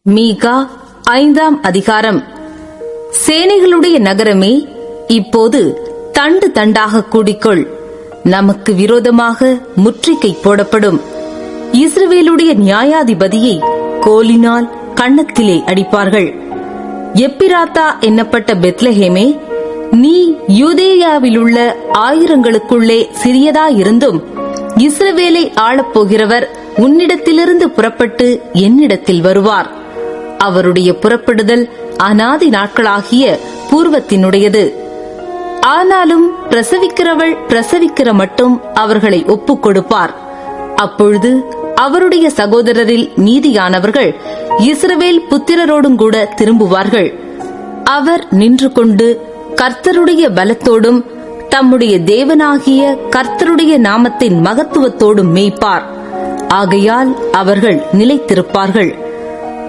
மீகா 5ஆம் அதிகாரம். சேனைகளுடைய நகரமே, இப்போது தண்டு தண்டாக கூடிக்கொள். நமக்கு விரோதமாக முற்றுகை போடப்படும். இஸ்ரவேலுடைய நியாயாதிபதியை கோலினால் கன்னத்திலே அடிப்பார்கள். எப்பிராத்தா என்னப்பட்ட பெத்லஹேமே, நீ யூதேயாவிலுள்ள ஆயிரங்களுக்குள்ளே சிறியதாயிருந்தும் இஸ்ரவேலை ஆளப்போகிறவர் உன்னிடத்திலிருந்து புறப்பட்டு என்னிடத்தில் வருவார். அவருடைய புறப்படுதல் அநாதி நாட்களாகிய பூர்வத்தினுடையது. ஆனாலும் பிரசவிக்கிறவள் பிரசவிக்கிற மட்டும் அவர்களை ஒப்புக் கொடுப்பார். அப்பொழுது அவருடைய சகோதரரில் மீதியானவர்கள் இஸ்ரவேல் புத்திரரோடும் கூட திரும்புவார்கள். அவர் நின்று கொண்டு கர்த்தருடைய பலத்தோடும் தம்முடைய தேவனாகிய கர்த்தருடைய நாமத்தின் மகத்துவத்தோடும் மேய்ப்பார். ஆகையால் அவர்கள் நிலைத்திருப்பார்கள்.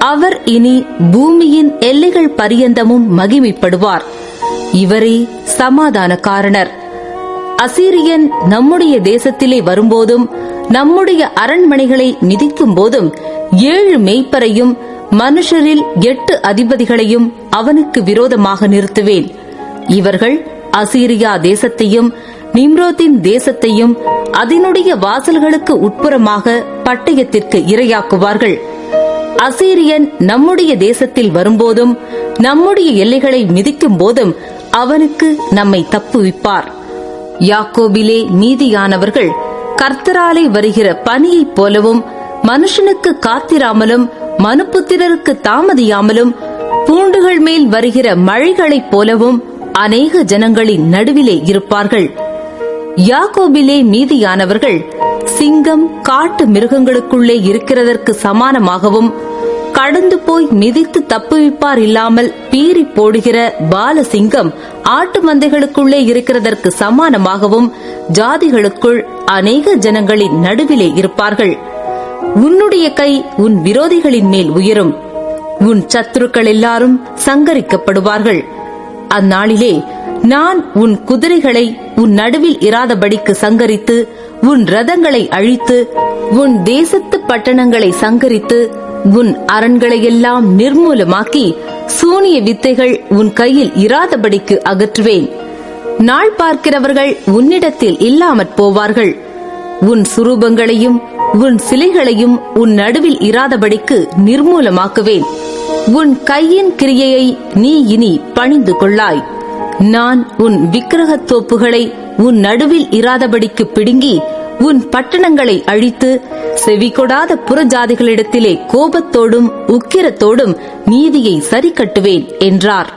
அவர் இனி பூமியின் எல்லைகள் பரியந்தமும் மகிமைப்படுவார். இவரே சமாதான காரணர். அசீரியன் நம்முடைய தேசத்திலே வரும்போதும் நம்முடைய அரண்மனைகளை மிதிக்கும் போதும் 7 மேய்ப்பரையும் மனுஷரில் 8 அதிபதிகளையும் அவனுக்கு விரோதமாக நிறுத்துவேன். இவர்கள் அசீரியா தேசத்தையும் நிம்ரோத்தின் தேசத்தையும் அதனுடைய வாசல்களுக்கு உட்புறமாக பட்டயத்திற்கு இரையாக்குவார்கள். அசீரியன் நம்முடைய தேசத்தில் வரும்போதும் நம்முடைய எல்லைகளை மிதிக்கும் போதும் அவனுக்கு நம்மை தப்புவிப்பார். யாக்கோபிலே மீதியானவர்கள் கர்த்தராலே வருகிற பனியைப் போலவும் மனுஷனுக்கு காத்திராமலும் மனுப்புத்திரருக்கு தாமதியாமலும் பூண்டுகள் மேல் வருகிற மழைகளைப் போலவும் அநேக ஜனங்களின் நடுவிலே இருப்பார்கள். யாக்கோபிலே மீதியானவர்கள் சிங்கம் காட்டு மிருகங்களுக்குள்ளே இருக்கிறதற்கு சமானமாகவும் கடந்து போய் மிதித்து தப்புவிப்பார் இல்லாமல் பீறி போடுகிற பாலசிங்கம் ஆட்டு மந்தைகளுக்குள்ளே இருக்கிறதற்கு சமானமாகவும் ஜாதிகளுக்குள் அநேக ஜனங்களின் நடுவிலே இருப்பார்கள். உன்னுடைய கை உன் விரோதிகளின் மேல் உயரும். உன் சத்துருக்கள் எல்லாரும் சங்கரிக்கப்படுவார்கள். அந்நாளிலே நான் உன் குதிரைகளை உன் நடுவில் இராதபடிக்கு சங்கரித்து உன் ரதங்களை அழித்து உன் தேசத்து பட்டணங்களை சங்கரித்து உன் அரண்களையெல்லாம் நிர்மூலமாக்கி சூனிய வித்தைகள் உன் கையில் இராதபடிக்கு அகற்றுவேன். நாள் பார்க்கிறவர்கள் உன்னிடத்தில் இல்லாமற் போவார்கள். உன் சுரூபங்களையும் உன் சிலைகளையும் உன் நடுவில் இராதபடிக்கு நிர்மூலமாக்குவேன். உன் கையின் கிரியையை நீ இனி பணிந்து கொள்ளாய். நான் உன் விக்கிரகத் தோப்புகளை உன் நடுவில் இராதபடிக்கு பிடுங்கி உன் பட்டணங்களை அழித்து செவிகொடாத புறஜாதிகளிடத்திலே கோபத்தோடும் உக்கிரத்தோடும் நீதியை சரி கட்டுவேன் என்றார்.